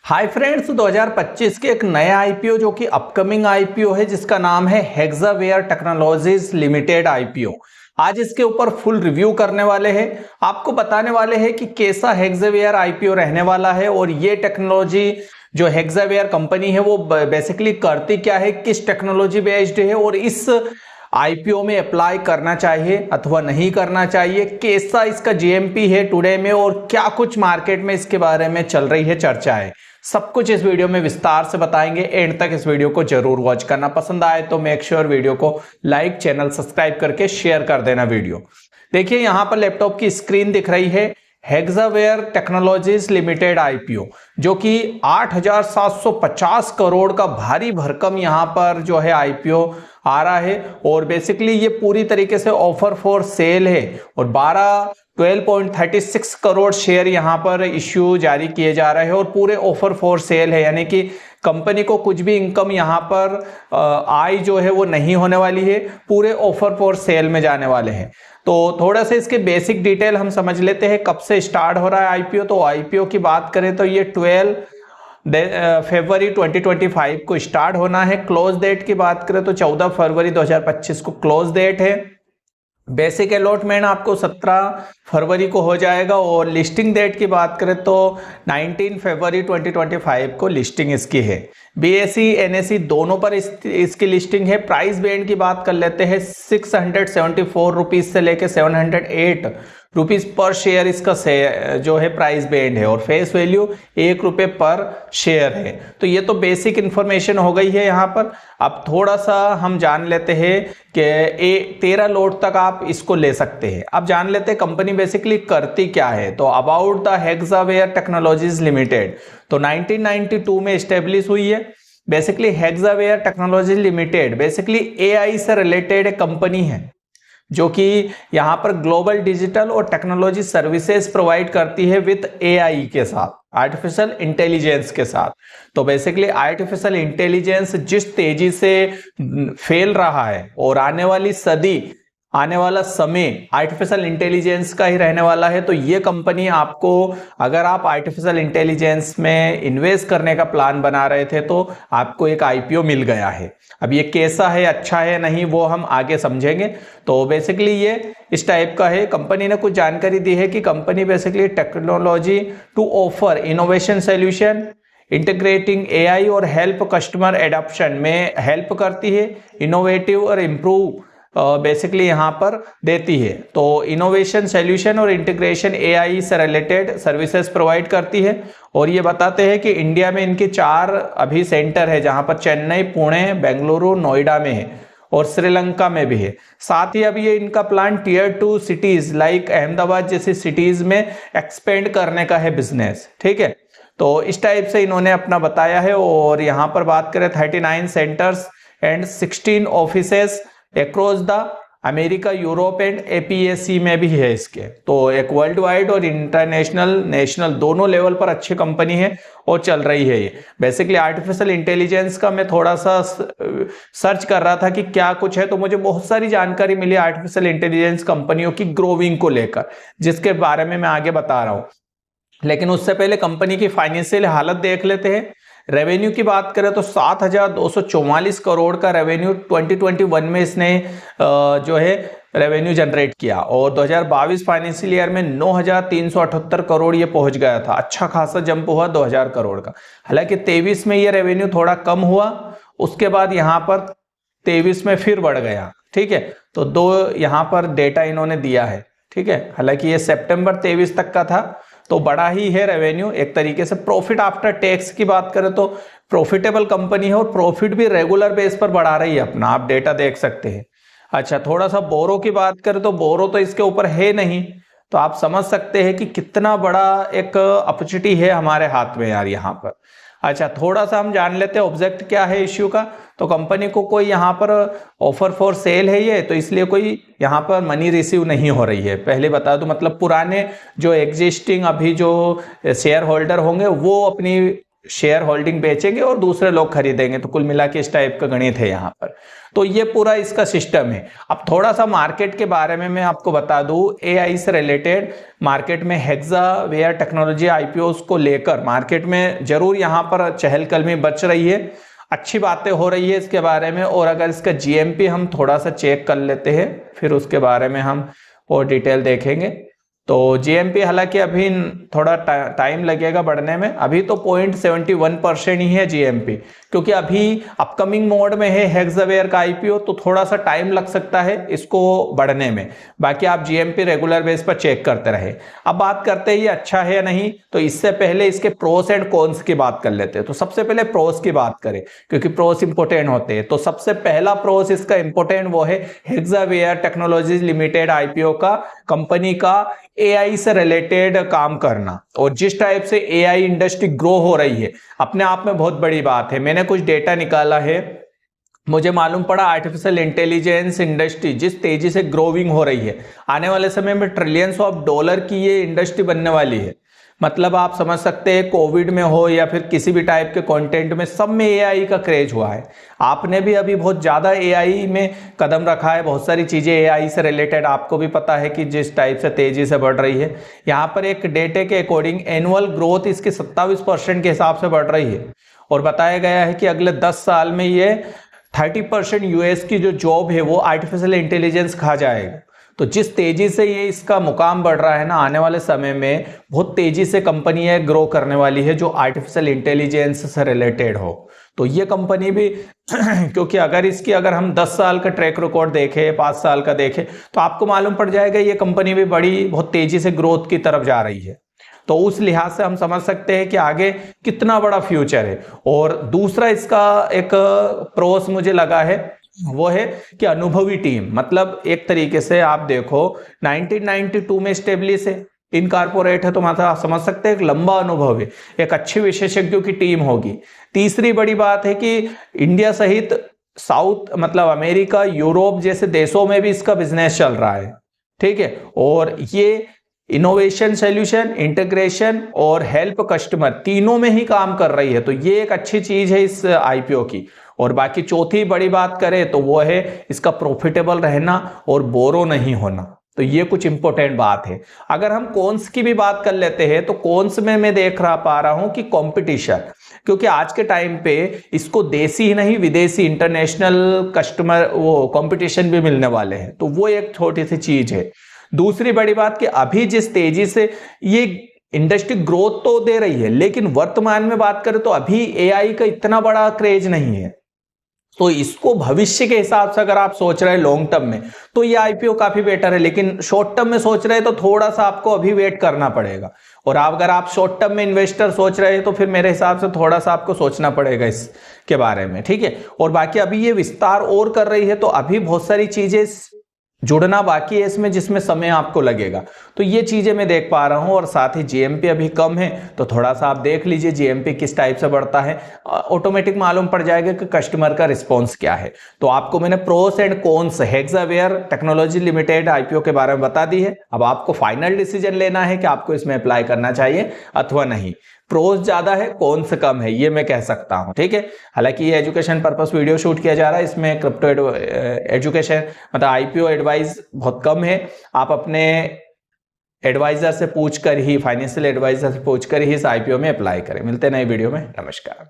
Hi friends, 2025 के एक नया आईपीओ जो कि अपकमिंग आईपीओ है जिसका नाम है हेक्सावेयर टेक्नोलॉजीज लिमिटेड आईपीओ। आज इसके ऊपर फुल रिव्यू करने वाले हैं, आपको बताने वाले हैं कि कैसा हेक्सावेयर आईपीओ रहने वाला है और ये टेक्नोलॉजी जो हेक्सावेयर कंपनी है वो बेसिकली करती क्या है, किस टेक्नोलॉजी बेस्ड है और इस आईपीओ में अप्लाई करना चाहिए अथवा नहीं करना चाहिए, कैसा इसका जीएमपी है टुडे में और क्या कुछ मार्केट में इसके बारे में चल रही है चर्चा है। सब कुछ इस वीडियो में विस्तार से बताएंगे। एंड तक इस वीडियो को जरूर वॉच करना। पसंद आए तो मेक श्योर वीडियो को लाइक, चैनल सब्सक्राइब करके शेयर कर देना वीडियो। देखिए यहां पर लैपटॉप की स्क्रीन दिख रही है, हेक्सावेयर टेक्नोलॉजीज लिमिटेड आईपीओ जो कि 8,750 करोड़ का भारी भरकम यहां पर जो है आईपीओ आ रहा है और बेसिकली ये पूरी तरीके से ऑफर फॉर सेल है और 12.36 करोड़ शेयर यहां पर इश्यू जारी किए जा रहे हैं और पूरे ऑफर फॉर सेल है, यानी कि कंपनी को कुछ भी इनकम यहां पर आय जो है वो नहीं होने वाली है, पूरे ऑफर फॉर सेल में जाने वाले हैं। तो थोड़ा सा इसके बेसिक डिटेल हम समझ लेते हैं, कब से स्टार्ट हो रहा है आईपीओ। तो आईपीओ की बात करें तो ये 12 फरवरी 2025 को स्टार्ट होना है। क्लोज डेट की बात करें तो 14 फरवरी 2025 को क्लोज डेट है। बेसिक अलॉटमेंट आपको 17 फरवरी को हो जाएगा और लिस्टिंग डेट की बात करें तो 19 फरवरी 2025 को लिस्टिंग इसकी है। बीएसई एनएसई दोनों पर इसकी लिस्टिंग है। प्राइस बैंड की बात कर लेते हैं, 674 रुपीज से लेके 708 रुपीज पर शेयर इसका जो है प्राइस बैंड है और फेस वैल्यू ₹1 पर शेयर है। तो ये तो बेसिक इंफॉर्मेशन हो गई है यहाँ पर। अब थोड़ा सा हम जान लेते हैं कि 13 लोट तक आप इसको ले सकते हैं। अब जान लेते हैं कंपनी बेसिकली करती क्या है। तो about the Hexaware technologies limited, तो 1992 में एस्टेब्लिश हुई है। Basically Hexaware technology limited basically AI से रिलेटेड एक कंपनी है जो कि यहां पर ग्लोबल डिजिटल और टेक्नोलॉजी सर्विसेज प्रोवाइड करती है विद एआई के साथ, आर्टिफिशियल इंटेलिजेंस के साथ। तो बेसिकली आर्टिफिशियल इंटेलिजेंस जिस तेजी से फैल रहा है और आने वाली सदी, आने वाला समय आर्टिफिशियल इंटेलिजेंस का ही रहने वाला है, तो ये कंपनी आपको, अगर आप आर्टिफिशियल इंटेलिजेंस में इन्वेस्ट करने का प्लान बना रहे थे तो आपको एक आईपीओ मिल गया है। अब ये कैसा है, अच्छा है नहीं, वो हम आगे समझेंगे। तो बेसिकली ये इस टाइप का है। कंपनी ने कुछ जानकारी दी है कि company basically technology to offer innovation solution, integrating AI और हेल्प कस्टमर एडॉप्शन में हेल्प करती है, इनोवेटिव और इम्प्रूव बेसिकली यहां पर देती है। तो इनोवेशन सोल्यूशन और इंटीग्रेशन एआई से रिलेटेड सर्विसेज प्रोवाइड करती है और ये बताते हैं कि इंडिया में इनके 4 अभी सेंटर है, जहां पर चेन्नई, पुणे, बेंगलुरु, नोएडा में है और श्रीलंका में भी है। साथ ही अब ये इनका plan Tier 2 cities like Ahmedabad जैसी सिटीज में एक्सपेंड करने का है बिजनेस, ठीक है। तो इस टाइप से इन्होंने अपना बताया है और यहाँ पर बात करें 39 centres and 16 offices across the America, Europe and APAC में भी है इसके। तो एक वर्ल्ड वाइड और इंटरनेशनल, नेशनल दोनों लेवल पर अच्छी कंपनी है और चल रही है ये। बेसिकली आर्टिफिशियल इंटेलिजेंस का मैं थोड़ा सा सर्च कर रहा था कि क्या कुछ है, तो मुझे बहुत सारी जानकारी मिली आर्टिफिशियल इंटेलिजेंस कंपनियों की ग्रोविंग को लेकर, जिसके बारे में मैं आगे बता रहा हूँ। लेकिन उससे पहले कंपनी की फाइनेंशियल हालत देख लेते हैं। रेवेन्यू की बात करें तो 7,244 करोड़ का रेवेन्यू 2021 में इसने जो है रेवेन्यू जनरेट किया और 2022 फाइनेंशियल ईयर में 9,378 करोड़ ये पहुंच गया था। अच्छा खासा जंप हुआ 2,000 करोड़ का। हालांकि 23 में ये रेवेन्यू थोड़ा कम हुआ, उसके बाद यहाँ पर 23 में फिर बढ़ गया, ठीक है। तो 2 यहाँ पर डेटा इन्होंने दिया है, ठीक है। हालांकि ये सितंबर 23 तक का था, तो बड़ा ही है रेवेन्यू एक तरीके से। प्रॉफिट आफ्टर टैक्स की बात करें तो प्रॉफिटेबल कंपनी है और प्रॉफिट भी रेगुलर बेस पर बढ़ा रही है अपना, आप डेटा देख सकते हैं। अच्छा, थोड़ा सा बोरो की बात करें तो बोरो तो इसके ऊपर है नहीं, तो आप समझ सकते हैं कि कितना बड़ा एक अपॉर्चुनिटी है हमारे हाथ में यार यहाँ पर। अच्छा, थोड़ा सा हम जान लेते हैं ऑब्जेक्ट क्या है इश्यू का। तो कंपनी को कोई यहाँ पर ऑफर फॉर सेल है ये, तो इसलिए कोई यहाँ पर मनी रिसीव नहीं हो रही है, पहले बता दूं। मतलब पुराने जो एग्जिस्टिंग अभी जो शेयर होल्डर होंगे वो अपनी शेयर होल्डिंग बेचेंगे और दूसरे लोग खरीदेंगे। तो कुल मिला के इस टाइप का गणित है यहाँ पर। तो ये पूरा इसका सिस्टम है। अब थोड़ा सा मार्केट के बारे में मैं आपको बता दूं, एआई से रिलेटेड मार्केट में हेक्सावेयर टेक्नोलॉजी आईपीओ को लेकर मार्केट में जरूर यहाँ पर चहलकदमी बच रही है, अच्छी बातें हो रही है इसके बारे में। और अगर इसका जीएमपी हम थोड़ा सा चेक कर लेते हैं, फिर उसके बारे में हम और डिटेल देखेंगे। तो जीएमपी हालांकि अभी थोड़ा टाइम लगेगा बढ़ने में, अभी तो 0.71% ही है जीएमपी, क्योंकि अभी अपकमिंग मोड में है हेक्सावेयर का आईपीओ, तो थोड़ा सा टाइम लग सकता है इसको बढ़ने में। बाकी आप जीएमपी रेगुलर बेस पर चेक करते रहे। अब बात करते हैं ये अच्छा है या नहीं, तो इससे पहले इसके प्रोस एंड कॉन्स की बात कर लेते हैं। तो सबसे पहले प्रोस की बात करें, क्योंकि प्रोस इंपोर्टेंट होते हैं। तो सबसे पहला प्रोस इसका इंपोर्टेंट वो है हेक्सावेयर टेक्नोलॉजीज लिमिटेड आईपीओ का, कंपनी का एआई से रिलेटेड काम करना। और जिस टाइप से एआई इंडस्ट्री ग्रो हो रही है अपने आप में बहुत बड़ी बात है। मैंने कुछ डेटा निकाला है, मुझे मालूम पड़ा आर्टिफिशियल इंटेलिजेंस इंडस्ट्री जिस तेजी से ग्रोविंग हो रही है, आने वाले समय में ट्रिलियंस ऑफ डॉलर की ये इंडस्ट्री बनने वाली है। मतलब आप समझ सकते हैं, कोविड में हो या फिर किसी भी टाइप के कंटेंट में, सब में एआई का क्रेज हुआ है। आपने भी अभी बहुत ज़्यादा एआई में कदम रखा है, बहुत सारी चीज़ें एआई से रिलेटेड आपको भी पता है कि जिस टाइप से तेज़ी से बढ़ रही है। यहाँ पर एक डेटे के अकॉर्डिंग एनुअल ग्रोथ इसकी 27% के हिसाब से बढ़ रही है। और बताया गया है कि अगले 10 साल में ये 30% यूएस की जो जॉब है वो आर्टिफिशियल इंटेलिजेंस खा जाएगा। तो जिस तेजी से ये इसका मुकाम बढ़ रहा है ना, आने वाले समय में बहुत तेजी से कंपनियां ग्रो करने वाली है जो आर्टिफिशियल इंटेलिजेंस से रिलेटेड हो। तो ये कंपनी भी क्योंकि अगर हम 10 साल का ट्रैक रिकॉर्ड देखें, 5 साल का देखें, तो आपको मालूम पड़ जाएगा ये कंपनी भी बहुत तेजी से ग्रोथ की तरफ जा रही है। तो उस लिहाज से हम समझ सकते हैं कि आगे कितना बड़ा फ्यूचर है। और दूसरा इसका एक प्रोस मुझे लगा है वो है कि अनुभवी टीम, मतलब एक तरीके से आप देखो 1992 में स्टेब्लिश है, इनकॉर्पोरेट है, तो मतलब आप समझ सकते हैं एक लंबा अनुभव है, एक अच्छी विशेषज्ञों की टीम होगी। तीसरी बड़ी बात है कि इंडिया सहित साउथ मतलब अमेरिका, यूरोप जैसे देशों में भी इसका बिजनेस चल रहा है, ठीक है। और ये इनोवेशन, सॉल्यूशन, इंटीग्रेशन और हेल्प कस्टमर तीनों में ही काम कर रही है। तो ये एक अच्छी चीज है इस आईपीओ की। और बाकी चौथी बड़ी बात करें तो वो है इसका प्रॉफिटेबल रहना और बोरो नहीं होना। तो ये कुछ इंपॉर्टेंट बात है। अगर हम कॉन्स की भी बात कर लेते हैं तो कॉन्स में मैं देख पा रहा हूं कि कंपटीशन, क्योंकि आज के टाइम पे इसको देसी ही नहीं विदेशी इंटरनेशनल कस्टमर वो कंपटीशन भी मिलने वाले हैं। तो वो एक छोटी सी चीज है। दूसरी बड़ी बात कि अभी जिस तेजी से ये इंडस्ट्री ग्रोथ तो दे रही है, लेकिन वर्तमान में बात करें तो अभी एआई का इतना बड़ा क्रेज नहीं है। तो इसको भविष्य के हिसाब से अगर आप सोच रहे हैं लॉन्ग टर्म में, तो ये आईपीओ काफी बेटर है। लेकिन शॉर्ट टर्म में सोच रहे हैं तो थोड़ा सा आपको अभी वेट करना पड़ेगा। और अगर आप शॉर्ट टर्म में इन्वेस्टर सोच रहे हैं तो फिर मेरे हिसाब से थोड़ा सा आपको सोचना पड़ेगा इसके बारे में, ठीक है। और बाकी अभी ये विस्तार और कर रही है, तो अभी बहुत सारी चीजें जुड़ना बाकी है इसमें, जिसमें समय आपको लगेगा। तो ये चीजें मैं देख पा रहा हूं। और साथ ही जीएमपी अभी कम है, तो थोड़ा सा आप देख लीजिए जीएमपी किस टाइप से बढ़ता है, ऑटोमेटिक मालूम पड़ जाएगा कि कस्टमर का रिस्पॉन्स क्या है। तो आपको मैंने pros and cons Hexaware technology limited IPO के बारे में बता दी है। अब आपको फाइनल डिसीजन लेना है कि आपको इसमें अप्लाई करना चाहिए अथवा नहीं। प्रोस ज्यादा है, कौन से कम है, ये मैं कह सकता हूं, ठीक है। हालांकि ये एजुकेशन पर्पस वीडियो शूट किया जा रहा है, इसमें क्रिप्टो एजुकेशन मतलब आईपीओ एडवाइस बहुत कम है। आप अपने एडवाइजर से पूछकर ही, फाइनेंशियल एडवाइजर से पूछकर ही इस आईपीओ में अप्लाई करें। मिलते हैं नए वीडियो में, नमस्कार।